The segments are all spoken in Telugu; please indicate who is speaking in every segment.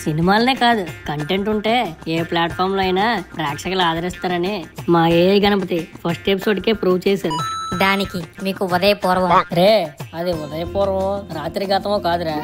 Speaker 1: సినిమాలనే కాదు, కంటెంట్ ఉంటే ఏ ప్లాట్ఫామ్ లో అయినా ప్రేక్షకులు ఆదరిస్తారని మా ఏఐ గణపతి ఫస్ట్ ఎపిసోడ్ కే ప్రూవ్ చేశారు.
Speaker 2: దానికి మీకు ఉదయపూర్వం
Speaker 1: రే, అది ఉదయపూర్వం రాత్రి గతమో కాదురా,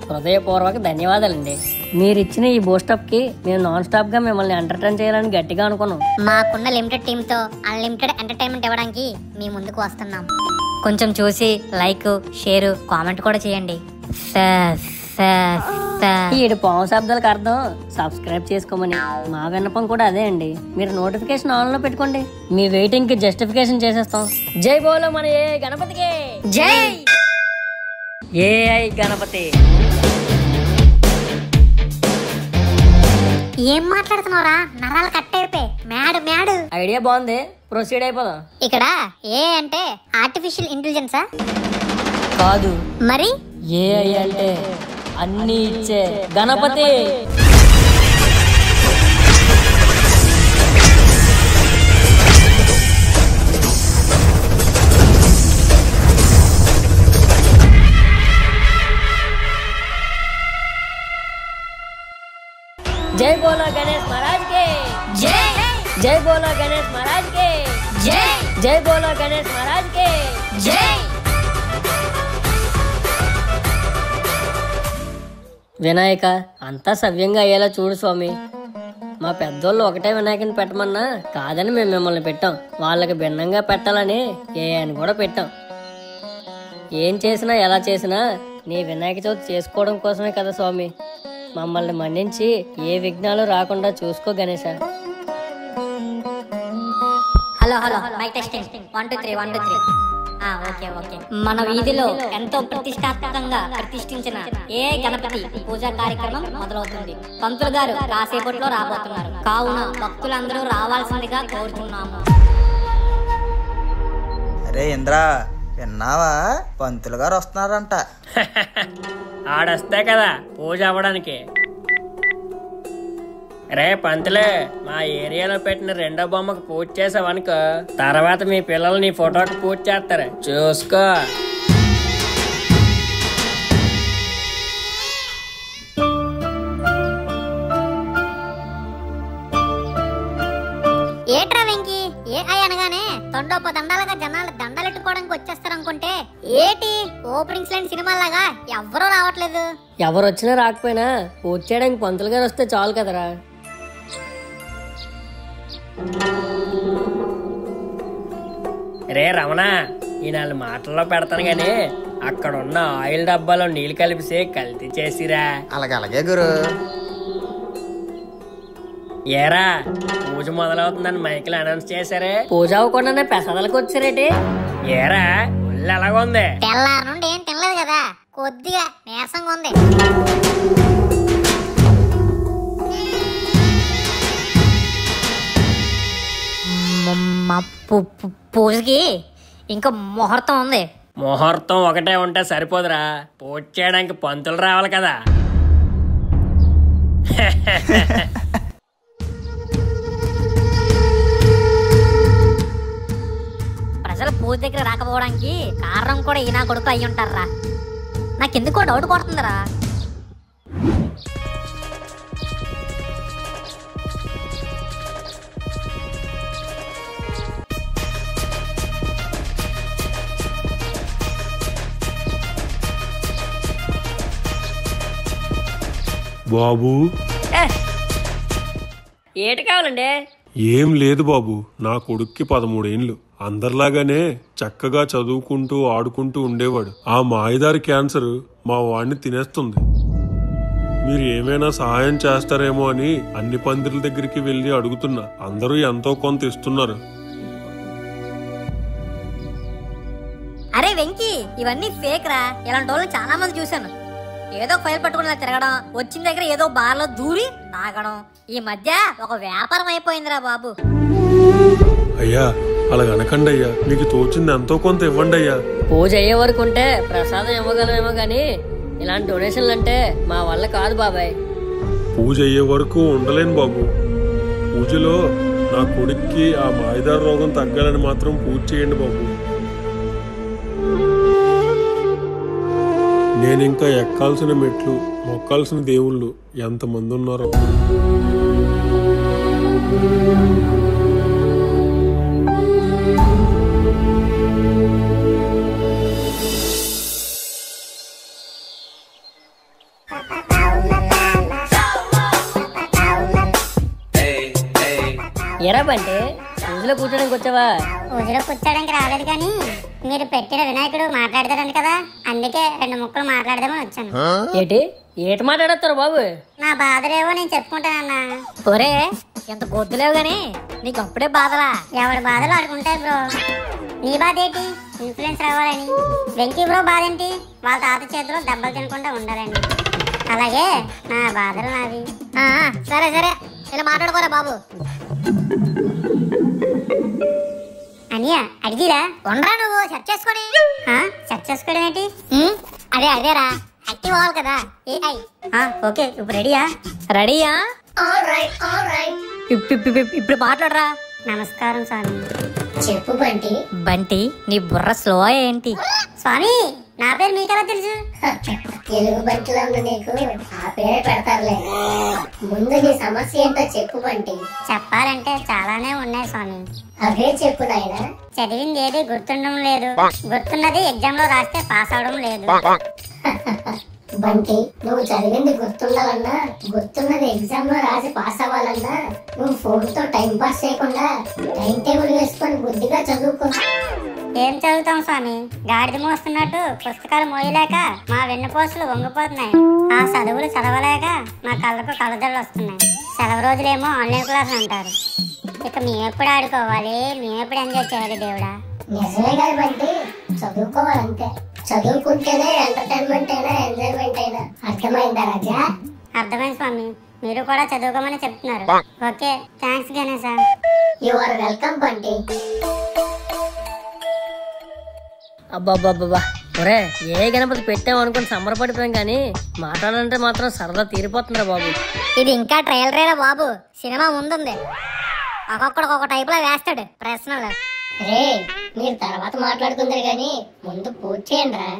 Speaker 1: హృదయపూర్వక ధన్యవాదాలండి. మీరు ఇచ్చిన ఈ బూస్టప్ కి మేము నాన్ స్టాప్ గా మిమ్మల్ని ఎంటర్టైన్ చేయాలని గట్టిగా అనుకున్నాం.
Speaker 2: మాకున్న లిమిటెడ్ టీమ్ తో అన్లిమిటెడ్ ఎంటర్టైన్మెంట్ ఇవ్వడానికి మీ ముందుకు వస్తున్నాం. కొంచెం చూసి లైక్, షేర్, కామెంట్ కూడా చేయండి.
Speaker 1: ఈ పాము శబ్దాలకు అర్థం సబ్స్క్రైబ్ చేసుకోమని. మా విన్నపం కూడా అదే అండి. మీరు నోటిఫికేషన్ ఆన్ లో పెట్టుకోండి. మీ వెయిటింగ్ కి జస్టిఫికేషన్ చేసేస్తాం. జై బోలో మన ఏఐ గణపతికి
Speaker 2: జై.
Speaker 1: ఏఐ గణపతి.
Speaker 2: ఏం మాట్లాడుతున్నారా? నరాలు కట్ అయిపోయి మ్యాడ్.
Speaker 1: ఐడియా బాగుంది, ప్రొసీడ్ అయిపోదాం.
Speaker 2: ఇక్కడ ఏ అంటే ఆర్టిఫిషియల్ ఇంటెలిజెన్సా?
Speaker 1: కాదు.
Speaker 2: మరి
Speaker 1: ఏఐ అంటే అన్ని ఇచ్చే గణపతి. जय बोलो गणेश महाराज के
Speaker 2: जय.
Speaker 1: जय बोलो गणेश महाराज के
Speaker 2: जय.
Speaker 1: जय बोलो गणेश महाराज के
Speaker 2: जय.
Speaker 1: వినాయక, అంతా సవ్యంగా అయ్యేలా చూడు స్వామి. మా పెద్దోళ్ళు ఒకటే వినాయకుని పెట్టమన్నా కాదని మేము మిమ్మల్ని పెట్టాం. వాళ్ళకి భిన్నంగా పెట్టాలని ఏఐని కూడా పెట్టాం. ఏం చేసినా ఎలా చేసినా నీ వినాయక చవితి చేసుకోవడం కోసమే కదా స్వామి. మమ్మల్ని మన్నించి ఏ విఘ్నాలు రాకుండా చూసుకో Ganesha.
Speaker 2: Hello mike testing 1 2 3 1 2 3. Okay. మన వీధిలో ఎంతో ప్రతిష్టాత్మకంగా ప్రతిష్ఠించిన ఏ గణపతి పూజా కార్యక్రమం మొదలవుతుంది. పంతులు గారు కాసేపట్లో రాబోతున్నారు. కావున భక్తులందరూ రావాల్సిందిగా కోరుతున్నాము.
Speaker 3: అరే ఇంద్రా, విన్నావా? పంతులు గారు వస్తున్నారంట.
Speaker 1: ఆడొస్తే కదా పూజ అవ్వడానికి. రే పంతులే, మా ఏరియాలో పెట్టిన రెండో బొమ్మకు పూజ చేసావనుకో, తర్వాత మీ పిల్లలు నీ ఫోటోకి పూజ చేస్తారు, చూసుకో.
Speaker 2: ఏట్రా వెంకీ, ఏఐ అనగానే తొండొప్ప దండాలుగా జనాలు దండలెట్టుకోవడానికి వచ్చేస్తారనుకుంటే ఏటి ఓపెనింగ్స్ లాంటి సినిమాలాగా ఎవ్వరూ రావట్లేదు.
Speaker 1: ఎవరు వచ్చినా రాకపోయినా పూజ చేయడానికి పంతులు గారు వస్తే చాలు కదరా. రే రమణ, ఈ 4 మాటల్లో పెడతాను గాని అక్కడ ఉన్న ఆయిల్ డబ్బాలో నీళ్లు కలిపిసి కల్తీ చేసిరా.
Speaker 3: అలాగే గురు.
Speaker 1: ఏరా, పూజ మొదలవుతుందని మైకిల్ అనౌన్స్ చేశారే, పూజ అవ్వకుండానే ప్రసాదాలకు వచ్చారేటి? ఏరా, ఒళ్ళు ఎలాగుంది?
Speaker 2: తెల్లారి నుండి ఏం తినలేదు కదా, కొద్దిగా నీరసంగా ఉంది. పూజకి ఇంకా ముహూర్తం ఉంది.
Speaker 1: ముహూర్తం ఒకటే ఉంటే సరిపోదురా, పూజ చేయడానికి పంతులు రావాలి కదా.
Speaker 2: ప్రజలు పూజ దగ్గర రాకపోవడానికి కారణం కూడా ఈయన కొడుకు అయ్యి ఉంటారా. నాకెందుకో డౌట్ కొడుతుందిరా.
Speaker 4: బాబు,
Speaker 1: ఏటి కావాలండి?
Speaker 4: ఏం లేదు బాబు, నా కొడుక్కి 13 ఏండ్లు. అందరిలాగానే చక్కగా చదువుకుంటూ ఆడుకుంటూ ఉండేవాడు. ఆ మాయదారి క్యాన్సర్ మా వాడిని తినేస్తుంది. మీరు ఏమైనా సహాయం చేస్తారేమో అని అన్ని పందిర్ల దగ్గరికి వెళ్ళి అడుగుతున్నా. అందరూ ఎంతో కొంత ఇస్తున్నారు.
Speaker 2: అరే వెంకీ, ఇవన్నీ ఫేక్ రా. ఇలాంటి వాళ్ళు చాలా మంది చూశాను. ఏదో ఫైల్ పట్టుకుని తిరగడం, వచ్చిన దగ్గర ఏదో బార్లో దూరి తాగడం, ఈ మధ్య ఒక వ్యాపారం అయిపోయిందిరా బాబు.
Speaker 4: అయ్యా, అలా అనకండి అయ్యా. మీకు తోచింది ఎంతో కొంత ఇవ్వండి అయ్యా.
Speaker 1: పూజ అయ్యే వరకు ఉంటే ప్రసాదం ఇవ్వగలమేమో గానీ ఇలాంటి డొనేషన్లు అంటే మా వల్ల కాదు బాబాయ్.
Speaker 4: పూజ అయ్యే వరకు ఉండలేను బాబు. పూజలో నా కొడుక్కి ఆ మాయదారు రోగం తగ్గాలని మాత్రం పూజ చేయండి బాబు. నేను ఇంకా ఎక్కాల్సిన మెట్లు మొక్కాల్సిన దేవుళ్ళు ఎంతమంది ఉన్నారో.
Speaker 1: ఎరా బంటే పూజలో కూర్చోడానికి వచ్చావా?
Speaker 2: పూజలో కూర్చోడానికి రాలేదు కానీ మీరు పెట్టిన వినాయకుడు మాట్లాడతారని కదా, అందుకే 2 ముక్కలు మాట్లాడదామని వచ్చాను.
Speaker 1: ఏటి మాట్లాడతారు బాబు?
Speaker 2: నా బాధలేవో నేను చెప్పుకుంటానన్నా. ఒరే ఎంత గొద్దులేవు గాని నీకు అప్పుడే బాధలా? ఎవరి బాధలు ఆడుకుంటాయి బ్రో. నీ బాధ ఏంటి? ఇన్ఫ్లుయెన్స్ రావాలని. వెంకీ బ్రో బాధ ఏంటి? వాళ్ళ తాత చేతిలో దెబ్బలు తినకుండా ఉండాలని. అలాగే నా బాధలు నావి. సరే సరే ఇలా మాట్లాడుకోరా బాబు. అనియా అడిగిరా ఉండరా నువ్వు సెట్ చేసుకొని. సెట్ చేసుకోవడం ఏంటి? అదేరా యాక్టివ్ అవ్వాలి కదా. ఓకే ఇప్పుడు రెడీయా? రెడీయా? ఇప్పుడు మాట్లాడరా. నమస్కారం స్వామి.
Speaker 5: చెప్పు బంటి.
Speaker 2: బంటి నీ బుర్ర స్లో ఏంటి? స్వామి నా పేరు మీకెలా తెలుసు?
Speaker 5: తెలుగు బంటిలో ఉన్న నీకు ఆ పేరే పెడతారులే. ముందు నీ సమస్య ఏంటో చెప్పు బంటి.
Speaker 2: చెప్పాలంటే చాలానే ఉన్నాయి స్వామి.
Speaker 5: అవే చెప్పు నాయనా.
Speaker 2: చదివింది ఏది గుర్తుండడం లేదు, గుర్తున్నది ఎగ్జామ్ లో రాస్తే పాస్ అవడం లేదు.
Speaker 5: బంటి నువ్వు చదివింది గుర్తుండాలన్నా, గుర్తున్నది ఎగ్జామ్ లో రాసి పాస్ అవ్వాలన్నా నువ్వు ఫోన్ తో టైం పాస్ చేయకుండా టైం టేబుల్ వేసుకొని బుద్ధిగా చదువుకో.
Speaker 2: ఏం చదువుతాం స్వామి? గాడిద మోస్తున్నట్టు పుస్తకాలు మోయలేక మా వెన్నుపోసులు వంగిపోతున్నాయి. ఆ చదువులు చదవలేక మా కళ్ళకు కళ్ళజళ్ళు వస్తున్నాయి. సెలవు రోజులేమో ఆన్లైన్ క్లాస్ అంటారు. ఇక మేమెప్పుడు ఆడుకోవాలి, మేమెప్పుడు ఎంజాయ్ చేయాలి దేవుడా?
Speaker 5: నిజమే కదా బంటి, చదువుకోవాలంతే. చదువుకుంటేనే ఎంటర్టైన్మెంట్ అయినా ఎంజాయ్మెంట్ అయినా. అర్థమైందా రాజా?
Speaker 2: అర్థమైంది స్వామి. మీరు కూడా చదువుకోమని చెప్తున్నారు. Okay thanks Ganesha.
Speaker 5: You are welcome Bunty.
Speaker 1: అబ్బాబ్బాబ్బా ఒరే ఏ గణపతి పెట్టామనుకుని సంబరపడిపోయాం కానీ మాట్లాడాలంటే మాత్రం సరదా తీరిపోతుందిరా బాబు.
Speaker 2: ఇది ఇంకా ట్రయల్ రేరా బాబు, సినిమా ముందుంది. ఒక్కొక్కడు ఒక టైప్ లో వేస్తాడు ప్రశ్నలు.
Speaker 5: రే మీరు తర్వాత మాట్లాడుకుందరు గాని ముందు పూర్తి చేయండి రా.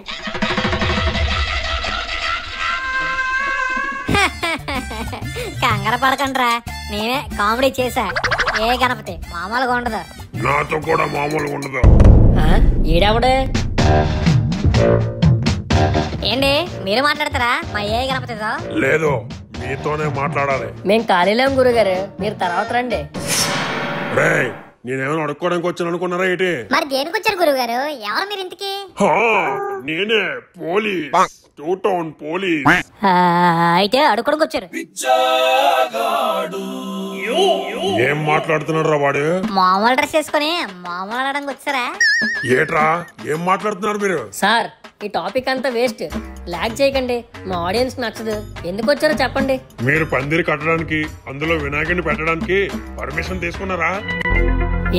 Speaker 2: కంగారు పడకండిరా, నేనే కామెడీ చేశా. ఏ గణపతి మామూలుగా ఉండదు.
Speaker 4: నాతో కూడా మామూలుగా ఉండదు.
Speaker 1: ఈడెవడే?
Speaker 2: ఏంటి మీరు మాట్లాడతారా మా ఏ గణపతితో?
Speaker 4: లేదు మీతోనే మాట్లాడాలి.
Speaker 1: మేం ఖాళీలేం గురుగారు, మీరు తర్వాత రండి.
Speaker 4: రే నేనేమైనా అడుక్కోవడానికి వచ్చాను అనుకున్నారా ఏంటి?
Speaker 2: మరి దేనికి వచ్చారు గురువు గారు? ఎవరు మీరు ఇంతకి?
Speaker 4: నేనే పోలీస్, 2 టౌన్ పోలీస్.
Speaker 2: అయితే అడుకోడానికి వచ్చారు.
Speaker 4: ఏం మాట్లాడుతున్నాడు రా వాడు?
Speaker 2: మామూలు డ్రెస్ వేసుకొని మామూలు ఆడడానికి వచ్చారా?
Speaker 4: ఏట్రా ఏం మాట్లాడుతున్నారు మీరు?
Speaker 1: సార్ ఈ టాపిక్ అంతా వేస్ట్, లాగ్ చేయకండి. మా ఆడియన్స్ నచ్చదు. ఎందుకు వచ్చారో చెప్పండి.
Speaker 4: మీరు పందిరి కట్టడానికి అందులో వినాయకుడిని పెట్టడానికి పర్మిషన్ తీసుకున్నారా?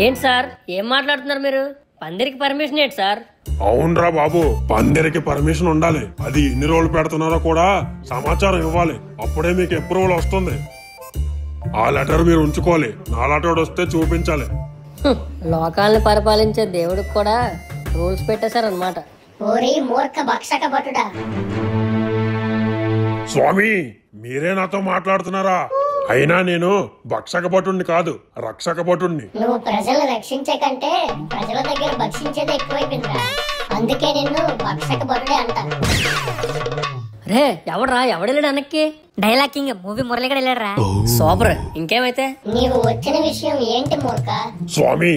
Speaker 1: ఏంటి సార్ ఏం మాట్లాడుతున్నారు మీరు? పందిరికి పర్మిషన్ ఏంటి సార్?
Speaker 4: అవునరా బాబు, పందిరికి పర్మిషన్ ఉండాలి. అది ఎన్ని రోజులు పెడుతున్నారో కూడా సమాచారం ఇవ్వాలి. అప్పుడే మీకు అప్రూవల్ వస్తుంది. ఆ లెటర్ మీరు ఉంచుకోవాలి. నా లెటర్ వస్తే చూపించాలి.
Speaker 1: లోకాలను పరిపాలించే దేవుడికి కూడా రూల్స్ పెట్టేశారనమాట.
Speaker 5: ఓరి మూర్ఖ భక్షక భటుడా.
Speaker 4: స్వామి మీరే నాతో మాట్లాడుతున్నారా? అయినా నేను భక్షక భటుణ్ణి కాదు, రక్షక భటుణ్ణి.
Speaker 5: నువ్వు ప్రజలను రక్షించే కంటే ప్రజల దగ్గర భక్షించేది ఎక్కువైపోయిందిరా. అందుకే నిన్ను భక్షక భటుడే అంటారు.
Speaker 1: రే ఎవడరా ఎవడెళ్ళాడు వెనక్కి?
Speaker 2: డైలాగ్ కింగ్ మూవీ మురళిగడ వెళ్ళారా?
Speaker 1: సూపర్. ఇంకేమైతే?
Speaker 5: నీవు వచ్చిన విషయం ఏంటి మూర్ఖ?
Speaker 4: స్వామి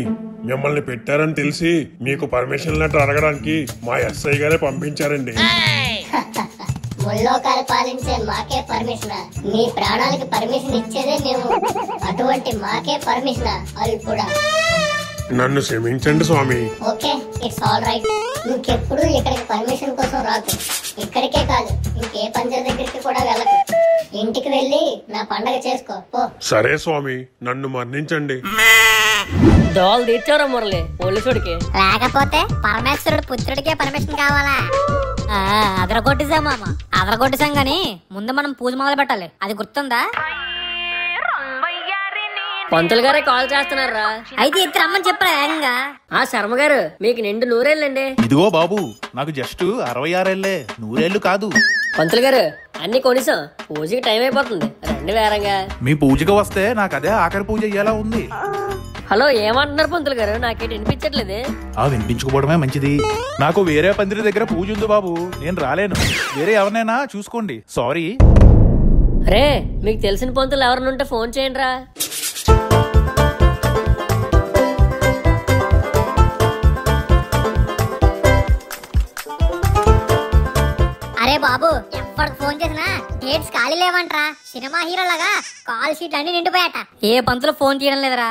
Speaker 4: మిమ్మల్ని పెట్టారని తెలిసి మీకు పర్మిషన్ లెటర్ అడగడానికి మా ఎస్ఐ గారే పంపించారండి.
Speaker 5: ముల్లోకాలు పాలించే మాకే పర్మిషన్? మీ ప్రాణాలకి పర్మిషన్ ఇచ్చేదే మేము. అటువంటి మాకే పర్మిషన్ అల్పుడా.
Speaker 4: నన్ను క్షమించండి స్వామి.
Speaker 5: Okay it's all right. ఇంకెప్పుడు ఇక్కడికి పర్మిషన్ కోసం రాకు. ఇక్కడికే కాదు ఇంకే పంజర దగ్గరికి కూడా వెళ్ళకు. ఇంటికి వెళ్ళి నా పండగ చేసుకో పో.
Speaker 4: సరే స్వామి నన్ను మన్నించండి.
Speaker 1: దోవలు తీర్చారా మురళి పోలీసుడికి?
Speaker 2: లేకపోతే పరమేశ్వరుడు పుత్రుడికే పర్మిషన్ కావాలా? అదరగొట్టేసాం మామ, అదరగొట్టేసాం గాని ముందు మనం పూజ మొదలు పెట్టాలి. అది గుర్తుందా?
Speaker 1: పంతులు గారే కాల్ చేస్తున్నారా?
Speaker 2: అయితే ఇద్దరు రమ్మని చెప్పరా వేగంగా.
Speaker 1: ఆ శర్మ గారు మీకు నిండు నూరేళ్ళండి.
Speaker 6: ఇదిగో బాబు, నాకు జస్ట్ 66 ఏళ్లే, 100 ఏళ్ళు కాదు.
Speaker 1: పంతులు గారు అన్ని కొనిసాం, పూజకి టైం అయిపోతుంది, రండి వేరంగా.
Speaker 6: మీ పూజకి వస్తే నాకు అదే ఆఖరి పూజ అయ్యేలా ఉంది.
Speaker 1: హలో, ఏమంటున్నారు పంతులు గారు? నాకేంటి వినిపించట్లేదు.
Speaker 6: వినిపించుకోవడమే మంచిది. నాకు వేరే పందిరి దగ్గర పూజ ఉంది బాబు, నేను రాలేను. వేరే ఎవరినైనా చూసుకోండి. సారీ.
Speaker 1: రే, మీకు తెలిసిన పంతులు ఎవరినుంటే ఫోన్ చేయండి రా.
Speaker 5: అరే బాబు, ఎప్పటికి ఫోన్ చేసినా డేట్స్ ఖాళీ లేవంట్రా. సినిమా హీరో లాగా కాల్ షీట్ అన్ని నిండిపోయాట.
Speaker 2: ఏ పంతులు ఫోన్ తీయడం లేదురా.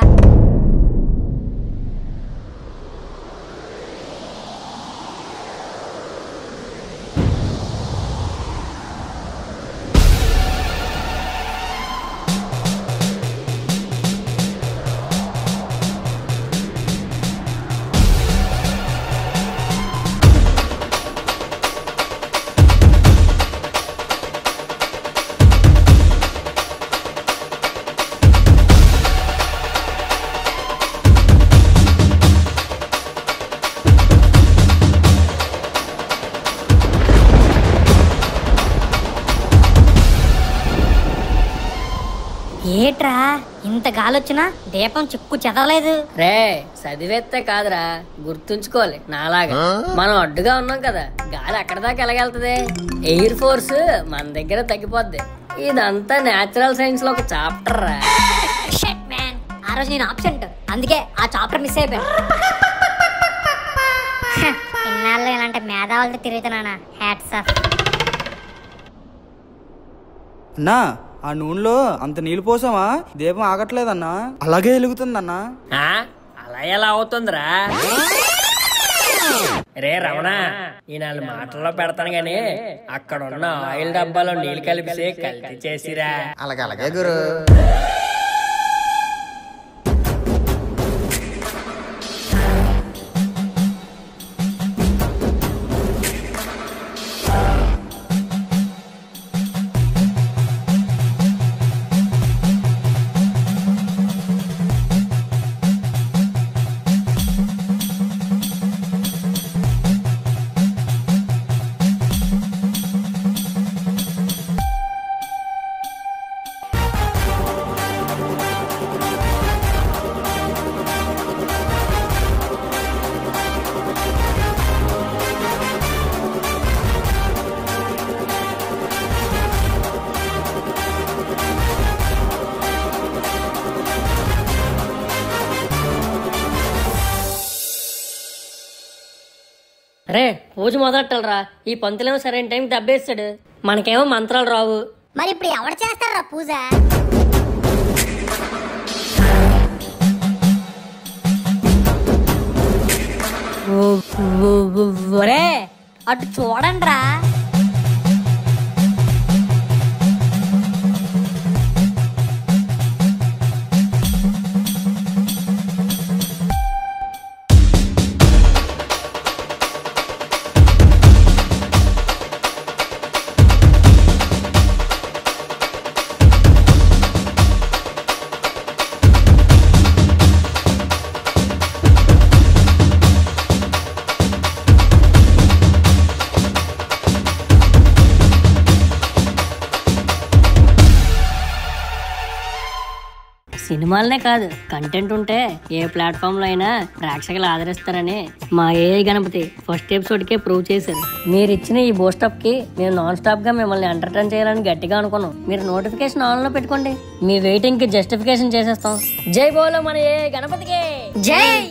Speaker 2: ఏట్రా ఇంత గాలొచ్చినా దీపం చిక్కు చెదలేదు.
Speaker 1: రే, చదివేస్తే కాదురా, గుర్తుంచుకోవాలి నాలాగా. మనం అడ్డుగా ఉన్నాం కదా, గాలి అక్కడ దాకా ఎలాగెళ్తది? ఎయిర్ ఫోర్స్ మన దగ్గర తగ్గిపోద్ది. ఇదంతా నేచురల్ సైన్స్ లో ఒక చాప్టర్ రా.
Speaker 2: షట్ మ్యాన్, ఆ రోజు నేను ఆబ్సెంట్, అందుకే ఆ చాప్టర్ మిస్ అయిపోయాను.
Speaker 5: ఇన్నాళ్ళు ఇలాంటి మేధావులతో తిరుగుతున్నానా? Hats off.
Speaker 7: అన్నా, ఆ నూనెలో అంత నీళ్ళు పోసావా? దీపం ఆగట్లేదన్నా, అలాగే వెలుగుతుందన్నా.
Speaker 1: అలా ఎలా అవుతుందిరా? రే రమణ, ఈ 4 మాటల్లో పెడతాను గాని అక్కడ ఉన్న ఆయిల్ డబ్బాలో నీళ్ళు కలిపి కల్తీ చేసిరా.
Speaker 3: అలాగే గురు.
Speaker 1: రే, పూజ మొదలెట్టాలరా. ఈ పంతులేమో సరైన టైంకి దెబ్బేస్తాడు, మనకేమో మంత్రాలు రావు.
Speaker 5: మరి ఇప్పుడు ఎవరు చేస్తారా పూజ?
Speaker 2: ఒరే అటు చూడండి రా.
Speaker 1: సినిమాలనే కాదు, కంటెంట్ ఉంటే ఏ ప్లాట్ఫామ్ లో అయినా ప్రేక్షకులు ఆదరిస్తారని మా ఏఐ గణపతి ఫస్ట్ ఎపిసోడ్ కే ప్రూవ్ చేశారు. మీరు ఇచ్చిన ఈ బూస్టప్ కి మేము నాన్ స్టాప్ గా మిమ్మల్ని ఎంటర్టైన్ చేయాలని గట్టిగా అనుకున్నాం. మీరు నోటిఫికేషన్ ఆన్ లో పెట్టుకోండి, మీ వెయిటింగ్ కి జస్టిఫికేషన్ చేసేస్తాం. జై బోలో మన ఏఐ గణపతికి
Speaker 2: జై.